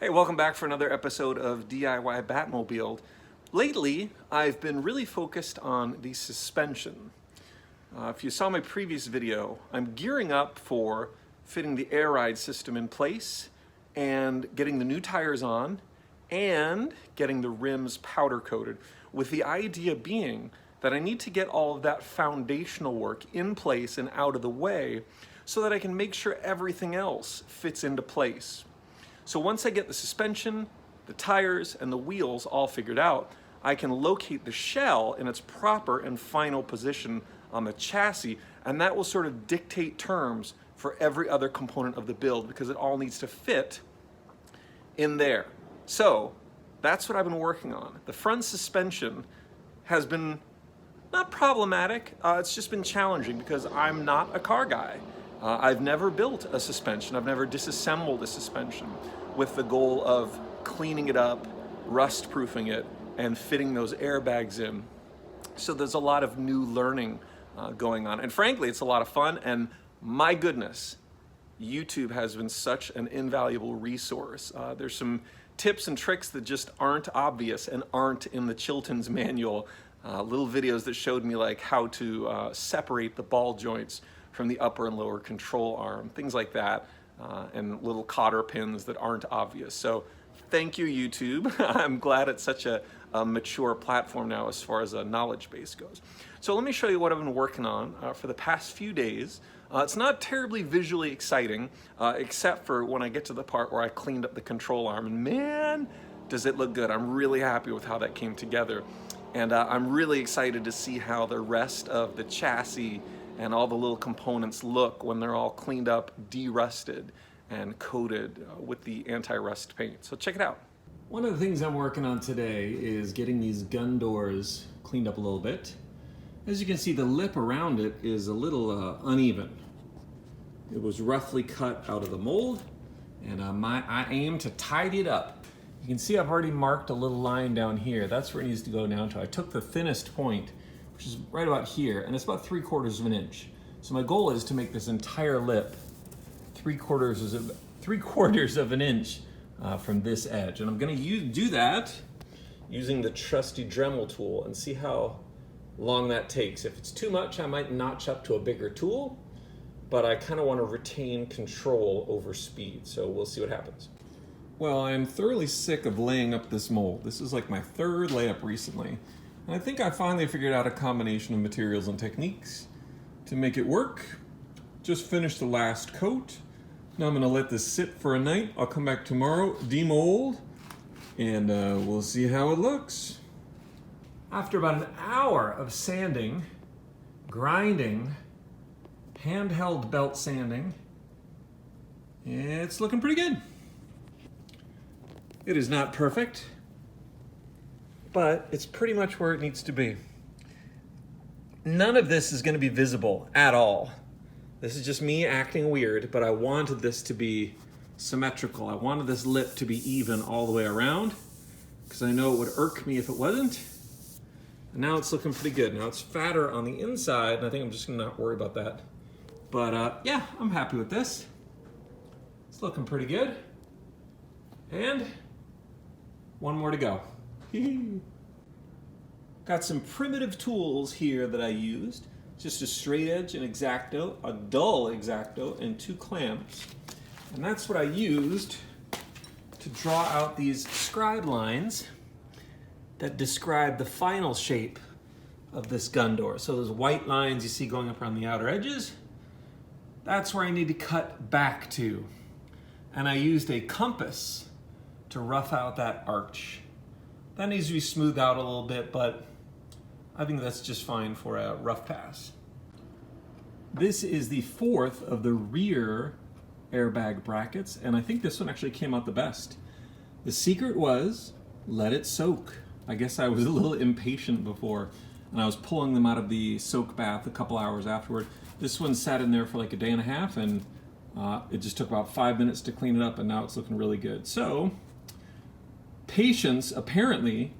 Hey, welcome back for another episode of DIY Batmobile. Lately, I've been really focused on the suspension. If you saw my previous video, I'm gearing up for fitting the airride system in place and getting the new tires on and getting the rims powder coated, with the idea being that I need to get all of that foundational work in place and out of the way so that I can make sure everything else fits into place. So once I get the suspension, the tires, and the wheels all figured out, I can locate the shell in its proper and final position on the chassis, and that will sort of dictate terms for every other component of the build because it all needs to fit in there. So that's what I've been working on. The front suspension has been not problematic, it's just been challenging because I'm not a car guy. I've never built a suspension, I've never disassembled a suspension with the goal of cleaning it up, rust-proofing it, and fitting those airbags in. So there's a lot of new learning going on. And frankly, it's a lot of fun, and my goodness, YouTube has been such an invaluable resource. There's some tips and tricks that just aren't obvious and aren't in the Chilton's manual. Little videos that showed me like how to separate the ball joints from the upper and lower control arm, things like that, and little cotter pins that aren't obvious. So thank you, YouTube. I'm glad it's such a mature platform now as far as a knowledge base goes. So let me show you what I've been working on for the past few days. It's not terribly visually exciting, except for when I get to the part where I cleaned up the control arm, and man, does it look good. I'm really happy with how that came together. And I'm really excited to see how the rest of the chassis and all the little components look when they're all cleaned up, de-rusted, and coated with the anti-rust paint. So check it out. One of the things I'm working on today is getting these gun doors cleaned up a little bit. As you can see, the lip around it is a little uneven. It was roughly cut out of the mold, and I aim to tidy it up. You can see I've already marked a little line down here. That's where it needs to go down to. I took the thinnest point, which is right about here, and it's about 3/4 of an inch. So my goal is to make this entire lip 3/4 of an inch from this edge. And I'm gonna do that using the trusty Dremel tool and see how long that takes. If it's too much, I might notch up to a bigger tool, but I kind of want to retain control over speed. So we'll see what happens. Well, I'm thoroughly sick of laying up this mold. This is like my third layup recently. And I think I finally figured out a combination of materials and techniques to make it work. Just finished the last coat. Now I'm gonna let this sit for a night. I'll come back tomorrow, demold, and we'll see how it looks. After about an hour of sanding, grinding, handheld belt sanding, it's looking pretty good. It is not perfect, but it's pretty much where it needs to be. None of this is going to be visible at all. This is just me acting weird, but I wanted this to be symmetrical. I wanted this lip to be even all the way around because I know it would irk me if it wasn't. And now it's looking pretty good. Now it's fatter on the inside, and I think I'm just going to not worry about that. But yeah, I'm happy with this. It's looking pretty good. And one more to go. Got some primitive tools here that I used. Just a straight edge, an X-Acto, a dull X-Acto, and 2 clamps. And that's what I used to draw out these scribe lines that describe the final shape of this gun door. So those white lines you see going up around the outer edges, that's where I need to cut back to. And I used a compass to rough out that arch. That needs to be smoothed out a little bit, but I think that's just fine for a rough pass. This is the 4th of the rear airbag brackets, and I think this one actually came out the best. The secret was let it soak. I guess I was a little impatient before, and I was pulling them out of the soak bath a couple hours afterward. This one sat in there for like a day and a half, and it just took about 5 minutes to clean it up, and now it's looking really good. So patience apparently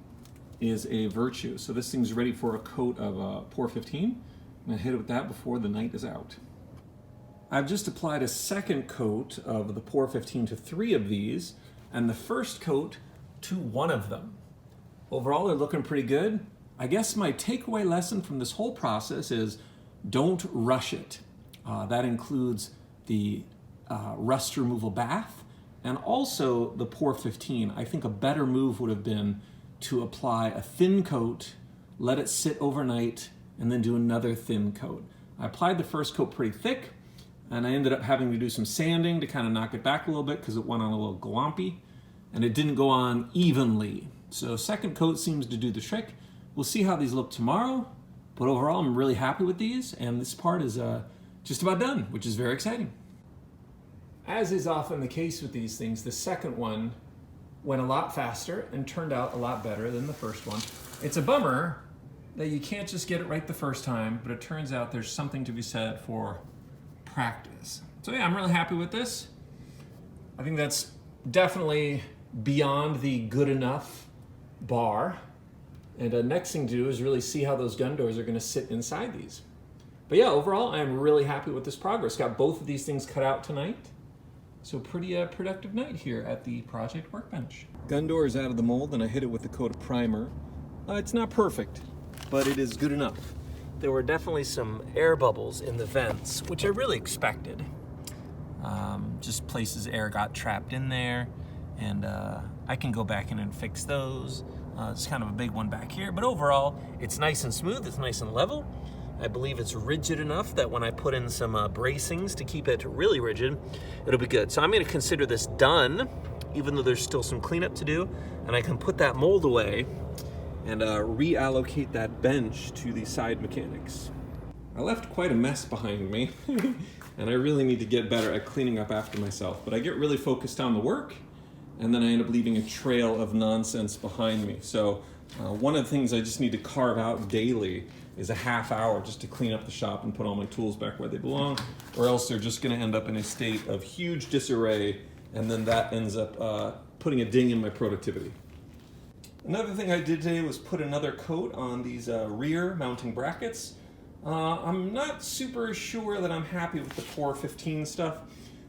is a virtue. So this thing's ready for a coat of Pour 15. I'm gonna hit it with that before the night is out. I've just applied a second coat of the Pour 15 to 3 of these. and the first coat to one of them. Overall, they're looking pretty good. I guess my takeaway lesson from this whole process is don't rush it. That includes the rust removal bath and also the Pour 15. I think a better move would have been to apply a thin coat, let it sit overnight, and then do another thin coat. I applied the first coat pretty thick, and I ended up having to do some sanding to kind of knock it back a little bit because it went on a little glompy, and it didn't go on evenly. So second coat seems to do the trick. We'll see how these look tomorrow, but overall I'm really happy with these, and this part is just about done, which is very exciting. As is often the case with these things, the second one went a lot faster and turned out a lot better than the first one. It's a bummer that you can't just get it right the first time, but it turns out there's something to be said for practice. So yeah, I'm really happy with this. I think that's definitely beyond the good enough bar. And the next thing to do is really see how those gun doors are going to sit inside these. But yeah, overall, I'm really happy with this progress. Got both of these things cut out tonight. So pretty productive night here at the project workbench. Gun door is out of the mold, and I hit it with a coat of primer. It's not perfect, but it is good enough. There were definitely some air bubbles in the vents, which I really expected. Just places air got trapped in there, and I can go back in and fix those. It's kind of a big one back here, but overall, it's nice and smooth, it's nice and level. I believe it's rigid enough that when I put in some bracings to keep it really rigid, it'll be good. So I'm gonna consider this done, even though there's still some cleanup to do, and I can put that mold away and reallocate that bench to the side mechanics. I left quite a mess behind me, and I really need to get better at cleaning up after myself, but I get really focused on the work, and then I end up leaving a trail of nonsense behind me. So one of the things I just need to carve out daily is a half hour just to clean up the shop and put all my tools back where they belong, or else they're just gonna end up in a state of huge disarray, and then that ends up putting a ding in my productivity. Another thing I did today was put another coat on these rear mounting brackets. I'm not super sure that I'm happy with the Pour 15 stuff.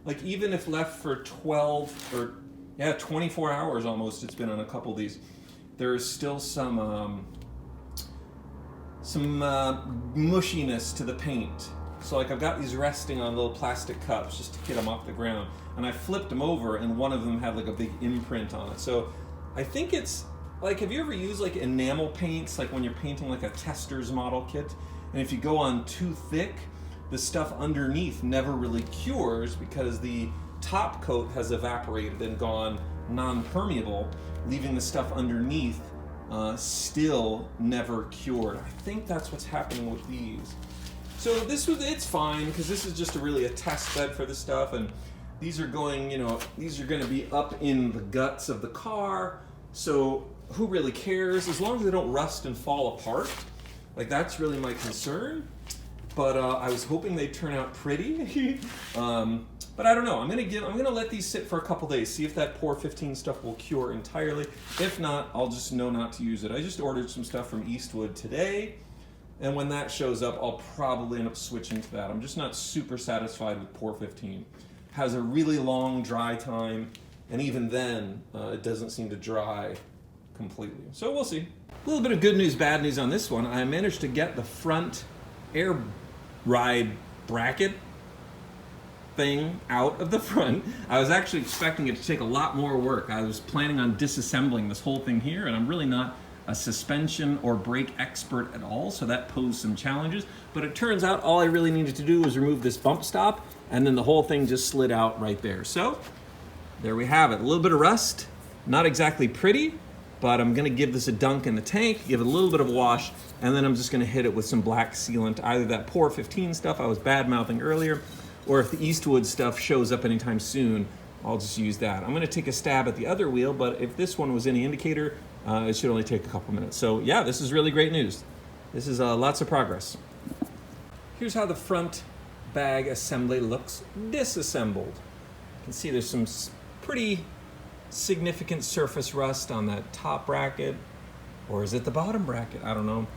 Like, even if left for 24 hours almost, it's been on a couple of these, there's still some mushiness to the paint. So like, I've got these resting on little plastic cups just to get them off the ground, and I flipped them over and one of them had like a big imprint on it. So I think it's like, have you ever used like enamel paints, like when you're painting like a tester's model kit, and if you go on too thick, the stuff underneath never really cures because the top coat has evaporated and gone non-permeable, leaving the stuff underneath still never cured. I think that's what's happening with these. So it's fine, because this is just a test bed for this stuff, and these are going, these are going to be up in the guts of the car, so who really cares? As long as they don't rust and fall apart. Like, that's really my concern. But I was hoping they'd turn out pretty. But I don't know. I'm gonna let these sit for a couple days, see if that Pour 15 stuff will cure entirely. If not, I'll just know not to use it. I just ordered some stuff from Eastwood today, and when that shows up, I'll probably end up switching to that. I'm just not super satisfied with Pour 15. Has a really long dry time, and even then, it doesn't seem to dry completely. So we'll see. A little bit of good news, bad news on this one. I managed to get the front air ride bracket thing out of the front. I was actually expecting it to take a lot more work. I was planning on disassembling this whole thing here, and I'm really not a suspension or brake expert at all, so that posed some challenges. But it turns out all I really needed to do was remove this bump stop, and then the whole thing just slid out right there. So there we have it. A little bit of rust, not exactly pretty, but I'm gonna give this a dunk in the tank, give it a little bit of a wash, and then I'm just gonna hit it with some black sealant, either that Pour 15 stuff I was bad-mouthing earlier, or if the Eastwood stuff shows up anytime soon, I'll just use that. I'm gonna take a stab at the other wheel, but if this one was any indicator, it should only take a couple minutes. So yeah, this is really great news. This is lots of progress. Here's how the front bag assembly looks disassembled. You can see there's some pretty significant surface rust on that top bracket, or is it the bottom bracket? I don't know.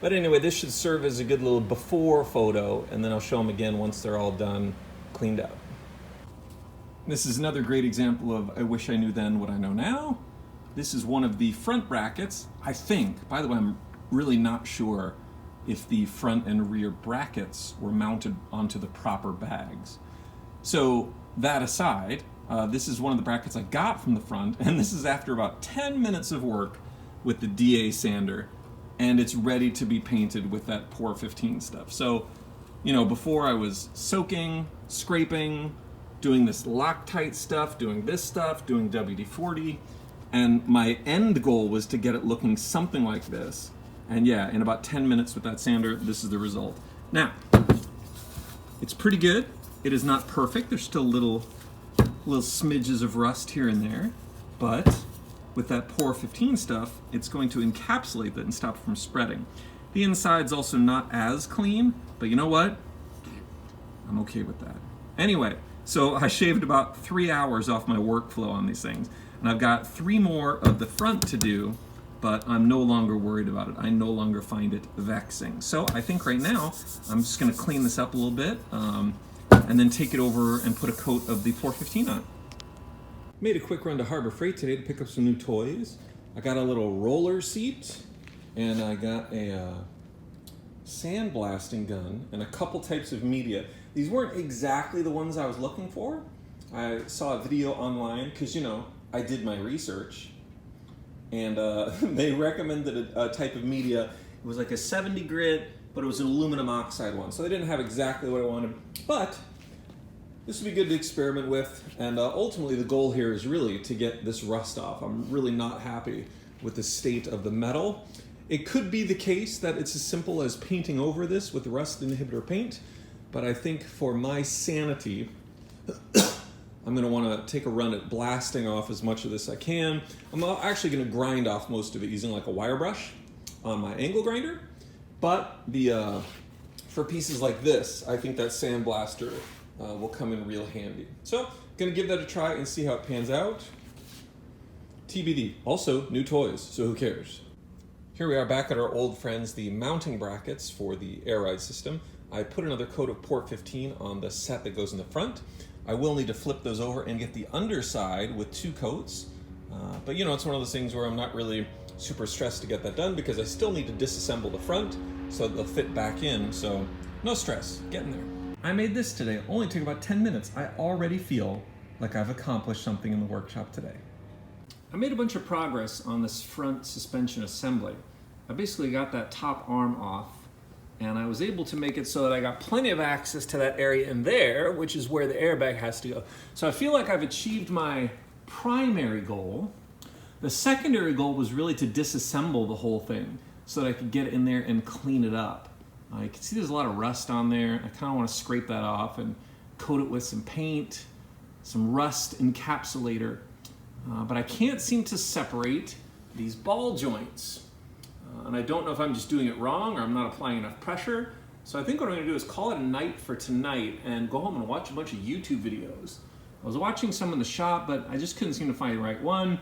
But anyway, this should serve as a good little before photo, and then I'll show them again once they're all done, cleaned up. This is another great example of I wish I knew then what I know now. This is one of the front brackets, I think. By the way, I'm really not sure if the front and rear brackets were mounted onto the proper bags. So that aside, this is one of the brackets I got from the front, and this is after about 10 minutes of work with the DA sander, and it's ready to be painted with that Pour 15 stuff. So, you know, before I was soaking, scraping, doing this Loctite stuff, doing this stuff, doing WD-40, and my end goal was to get it looking something like this. And yeah, in about 10 minutes with that sander, this is the result. Now, it's pretty good. It is not perfect. There's still little smidges of rust here and there, but with that Pour 15 stuff, it's going to encapsulate that and stop it from spreading. The inside's also not as clean, but you know what? I'm okay with that. Anyway, so I shaved about 3 hours off my workflow on these things, and I've got 3 more of the front to do, but I'm no longer worried about it. I no longer find it vexing. So I think right now, I'm just gonna clean this up a little bit, and then take it over and put a coat of the Pour 15 on it. Made a quick run to Harbor Freight today to pick up some new toys. I got a little roller seat, and I got a sandblasting gun, and a couple types of media. These weren't exactly the ones I was looking for. I saw a video online, because, you know, I did my research, and they recommended a type of media. It was like a 70 grit, but it was an aluminum oxide one, so they didn't have exactly what I wanted, but this would be good to experiment with, and ultimately the goal here is really to get this rust off. I'm really not happy with the state of the metal. It could be the case that it's as simple as painting over this with rust inhibitor paint, but I think for my sanity, I'm going to want to take a run at blasting off as much of this as I can. I'm actually going to grind off most of it using like a wire brush on my angle grinder, but for pieces like this, I think that Sandblaster will come in real handy. So, going to give that a try and see how it pans out. TBD. Also, new toys, so who cares? Here we are back at our old friends, the mounting brackets for the airride system. I put another coat of Pour 15 on the set that goes in the front. I will need to flip those over and get the underside with 2 coats. But you know, it's one of those things where I'm not really super stressed to get that done because I still need to disassemble the front so that they'll fit back in, so no stress, getting there. I made this today, it only took about 10 minutes. I already feel like I've accomplished something in the workshop today. I made a bunch of progress on this front suspension assembly. I basically got that top arm off, and I was able to make it so that I got plenty of access to that area in there, which is where the airbag has to go. So I feel like I've achieved my primary goal. The secondary goal was really to disassemble the whole thing so that I could get in there and clean it up. You can see there's a lot of rust on there. I kind of want to scrape that off and coat it with some paint, some rust encapsulator. But I can't seem to separate these ball joints. And I don't know if I'm just doing it wrong or I'm not applying enough pressure. So I think what I'm going to do is call it a night for tonight and go home and watch a bunch of YouTube videos. I was watching some in the shop, but I just couldn't seem to find the right one.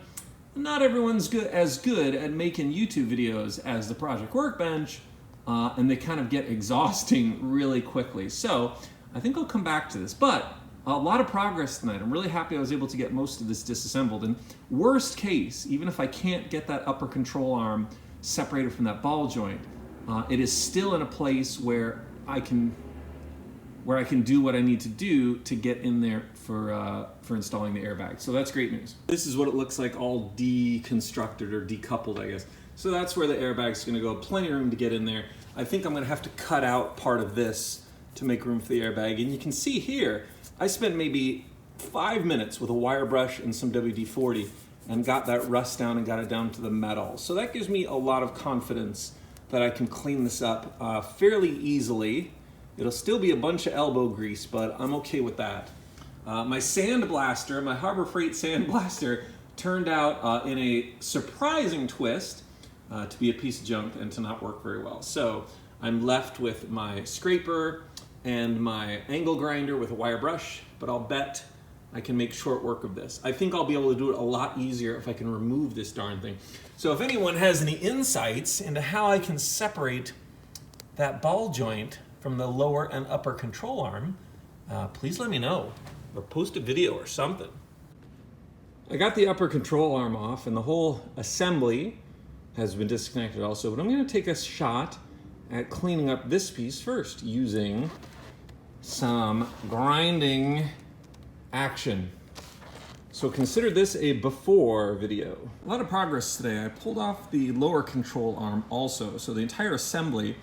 Not everyone's as good at making YouTube videos as the Project Workbench, and they kind of get exhausting really quickly. So I think I'll come back to this, but a lot of progress tonight. I'm really happy I was able to get most of this disassembled. And worst case, even if I can't get that upper control arm separated from that ball joint, it is still in a place where I can do what I need to do to get in there for installing the airbag. So that's great news. This is what it looks like all deconstructed or decoupled, I guess. So that's where the airbag's gonna go. Plenty of room to get in there. I think I'm gonna have to cut out part of this to make room for the airbag. And you can see here, I spent maybe 5 minutes with a wire brush and some WD-40 and got that rust down and got it down to the metal. So that gives me a lot of confidence that I can clean this up fairly easily. It'll still be a bunch of elbow grease, but I'm okay with that. My Sandblaster, my Harbor Freight Sandblaster, turned out in a surprising twist to be a piece of junk and to not work very well. So I'm left with my scraper and my angle grinder with a wire brush, but I'll bet I can make short work of this. I think I'll be able to do it a lot easier if I can remove this darn thing. So if anyone has any insights into how I can separate that ball joint from the lower and upper control arm, please let me know. or post a video or something. I got the upper control arm off and the whole assembly has been disconnected also, but I'm going to take a shot at cleaning up this piece first using some grinding action. So consider this a before video. A lot of progress today. I pulled off the lower control arm also, so the entire assembly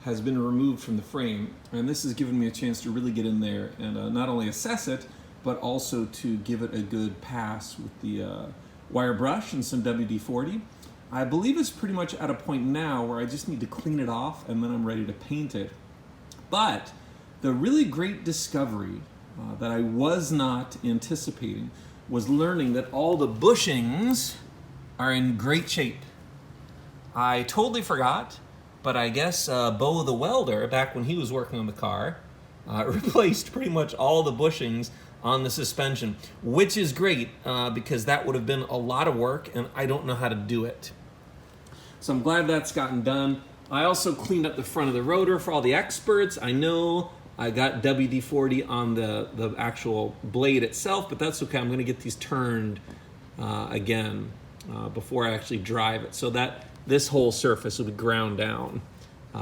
has been removed from the frame, and this has given me a chance to really get in there and not only assess it, but also to give it a good pass with the wire brush and some WD-40. I believe it's pretty much at a point now where I just need to clean it off and then I'm ready to paint it. But the really great discovery that I was not anticipating was learning that all the bushings are in great shape. I totally forgot, but I guess Bo the welder, back when he was working on the car, replaced pretty much all the bushings on the suspension, which is great because that would have been a lot of work and I don't know how to do it. So I'm glad that's gotten done. I also cleaned up the front of the rotor for all the experts. I know I got WD-40 on the actual blade itself, but that's okay. I'm gonna get these turned again before I actually drive it, so that this whole surface will be ground down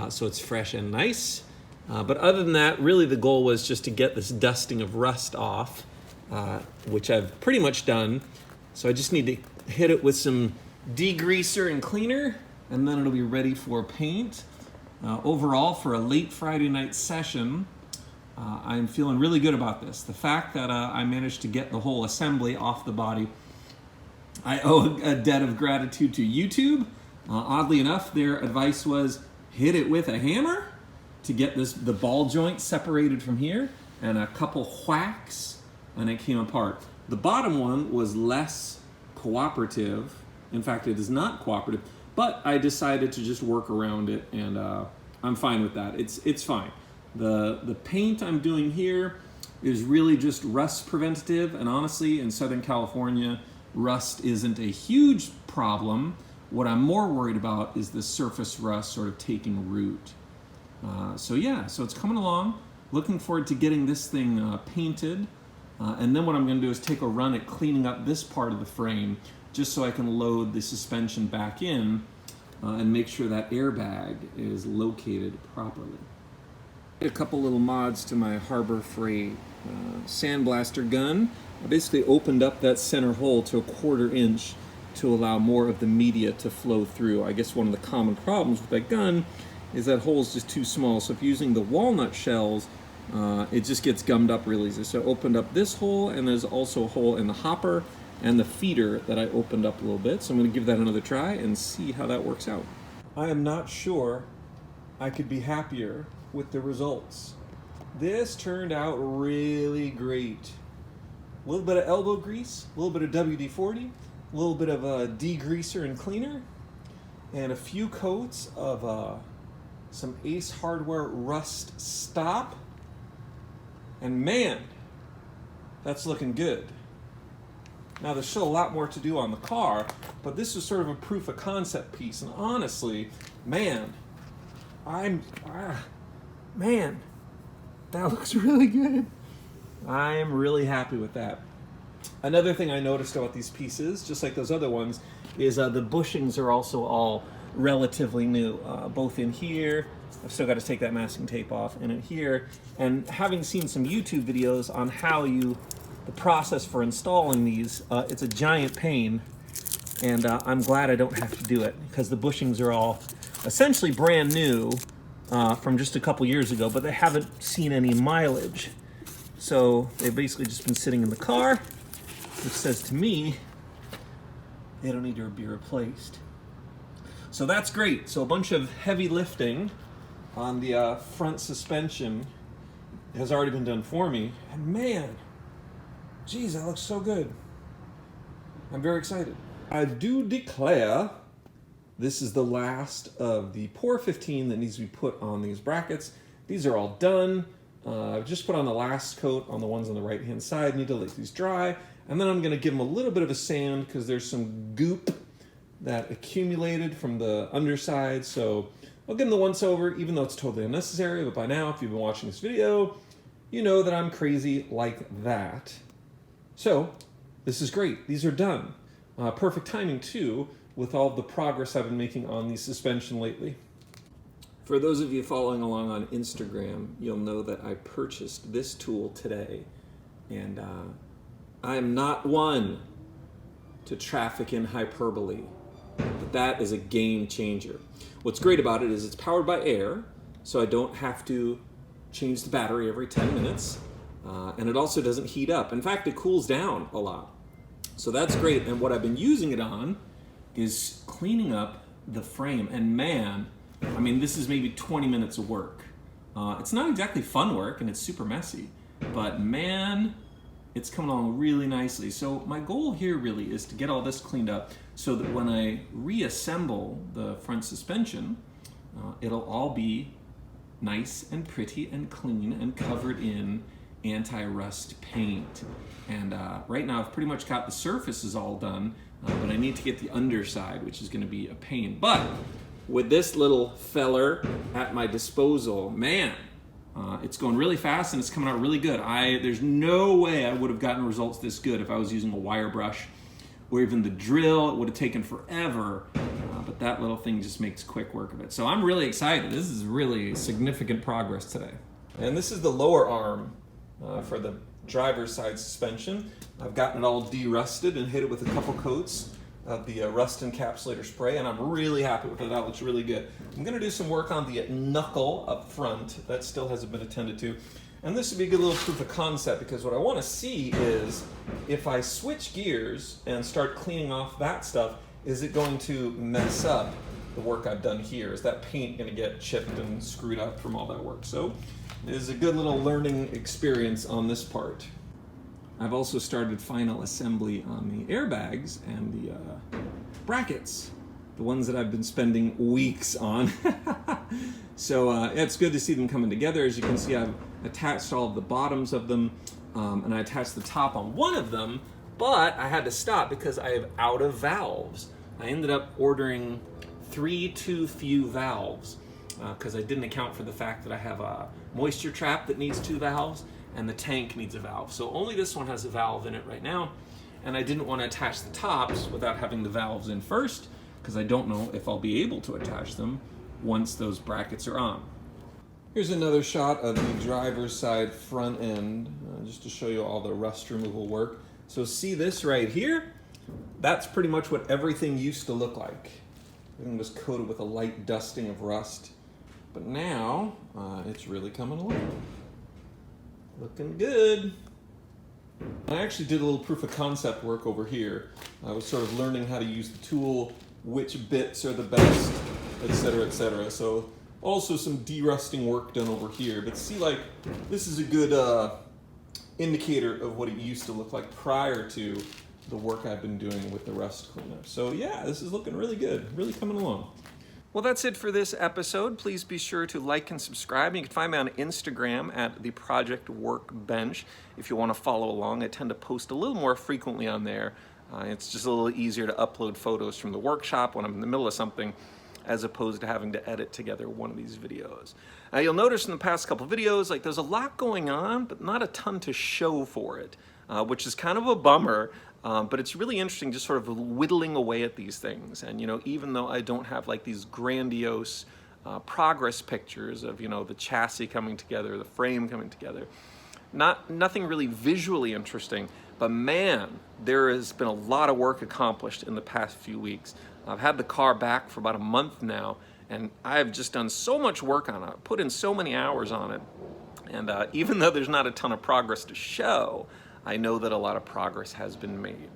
so it's fresh and nice. But other than that, really the goal was just to get this dusting of rust off, which I've pretty much done. So I just need to hit it with some degreaser and cleaner, and then it'll be ready for paint. Overall, for a late Friday night session, I'm feeling really good about this. The fact that I managed to get the whole assembly off the body, I owe a debt of gratitude to YouTube. Oddly enough, their advice was hit it with a hammer to get the ball joint separated from here, and a couple whacks, and it came apart. The bottom one was less cooperative. In fact, it is not cooperative, but I decided to just work around it, and I'm fine with that. It's fine. The paint I'm doing here is really just rust preventative, and honestly, in Southern California, rust isn't a huge problem. What I'm more worried about is the surface rust sort of taking root. So it's coming along. Looking forward to getting this thing painted. And then what I'm gonna do is take a run at cleaning up this part of the frame just so I can load the suspension back in and make sure that airbag is located properly. A couple little mods to my Harbor Freight Sandblaster gun. I basically opened up that center hole to 1/4 inch to allow more of the media to flow through. I guess one of the common problems with that gun is that hole is just too small. So if using the walnut shells, it just gets gummed up really easy. So I opened up this hole, and there's also a hole in the hopper and the feeder that I opened up a little bit. So I'm gonna give that another try and see how that works out. I am not sure I could be happier with the results. This turned out really great. A little bit of elbow grease, a little bit of WD-40, a little bit of degreaser and cleaner, and a few coats of some Ace Hardware Rust Stop. And man, that's looking good. Now there's still a lot more to do on the car, but this is sort of a proof of concept piece. And honestly, man, man, that looks really good. I'm really happy with that. Another thing I noticed about these pieces, just like those other ones, is the bushings are also all relatively new, both in here. I've still got to take that masking tape off, and in here. And having seen some YouTube videos on how the process for installing these, it's a giant pain, and I'm glad I don't have to do it because the bushings are all essentially brand new from just a couple years ago, but they haven't seen any mileage. So they've basically just been sitting in the car, which says to me they don't need to be replaced. So that's great. So a bunch of heavy lifting on the front suspension has already been done for me. And man, geez, that looks so good. I'm very excited. I do declare this is the last of the Pour 15 that needs to be put on these brackets. These are all done. I've just put on the last coat on the ones on the right hand side. Need to let these dry. And then I'm going to give them a little bit of a sand because there's some goop that accumulated from the underside. So I'll give them the once over, even though it's totally unnecessary. But by now, if you've been watching this video, you know that I'm crazy like that. So, this is great. These are done. Perfect timing, too, with all the progress I've been making on the suspension lately. For those of you following along on Instagram, you'll know that I purchased this tool today. And I am not one to traffic in hyperbole, but that is a game changer. What's great about it is it's powered by air, so I don't have to change the battery every 10 minutes. And it also doesn't heat up. In fact, it cools down a lot. So that's great. And what I've been using it on is cleaning up the frame. And man, I mean, this is maybe 20 minutes of work. It's not exactly fun work and it's super messy, but man, it's coming along really nicely. So my goal here really is to get all this cleaned up so that when I reassemble the front suspension, it'll all be nice and pretty and clean and covered in anti-rust paint. And right now I've pretty much got the surfaces all done, but I need to get the underside, which is going to be a pain. But with this little feller at my disposal, man, it's going really fast and it's coming out really good. There's no way I would have gotten results this good if I was using a wire brush or even the drill. It would have taken forever, but that little thing just makes quick work of it. So I'm really excited. This is really significant progress today. And this is the lower arm for the driver's side suspension. I've gotten it all de-rusted and hit it with a couple coats of the rust encapsulator spray, and I'm really happy with it. That looks really good. I'm going to do some work on the knuckle up front. That still hasn't been attended to. And this would be a good little proof of concept, because what I want to see is if I switch gears and start cleaning off that stuff, is it going to mess up the work I've done here? Is that paint going to get chipped and screwed up from all that work? So it is a good little learning experience on this part. I've also started final assembly on the airbags and the brackets, the ones that I've been spending weeks on. So it's good to see them coming together. As you can see, I've attached all of the bottoms of them, and I attached the top on one of them, but I had to stop because I have out of valves. I ended up ordering 3 too few valves because I didn't account for the fact that I have a moisture trap that needs 2 valves, and the tank needs a valve. So only this one has a valve in it right now, and I didn't want to attach the tops without having the valves in first, because I don't know if I'll be able to attach them once those brackets are on. Here's another shot of the driver's side front end, just to show you all the rust removal work. So see this right here? That's pretty much what everything used to look like. Everything was coated with a light dusting of rust, but now it's really coming along. Looking good. I actually did a little proof of concept work over here. I was sort of learning how to use the tool, which bits are the best, etc., etc. So also some de-rusting work done over here. But see, like, this is a good indicator of what it used to look like prior to the work I've been doing with the rust cleanup. So yeah, this is looking really good, really coming along. Well, that's it for this episode. Please be sure to like and subscribe. You can find me on Instagram at the Project Workbench if you want to follow along. I tend to post a little more frequently on there. It's just a little easier to upload photos from the workshop when I'm in the middle of something, as opposed to having to edit together one of these videos. You'll notice in the past couple videos, like, there's a lot going on, but not a ton to show for it, which is kind of a bummer. But it's really interesting just sort of whittling away at these things. And, you know, even though I don't have like these grandiose progress pictures of, you know, the chassis coming together, the frame coming together, nothing really visually interesting, but man, there has been a lot of work accomplished in the past few weeks. I've had the car back for about a month now, and I've just done so much work on it, put in so many hours on it. And even though there's not a ton of progress to show, I know that a lot of progress has been made.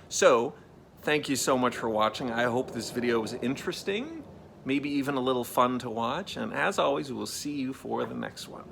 So, thank you so much for watching. I hope this video was interesting, maybe even a little fun to watch. And as always, we'll see you for the next one.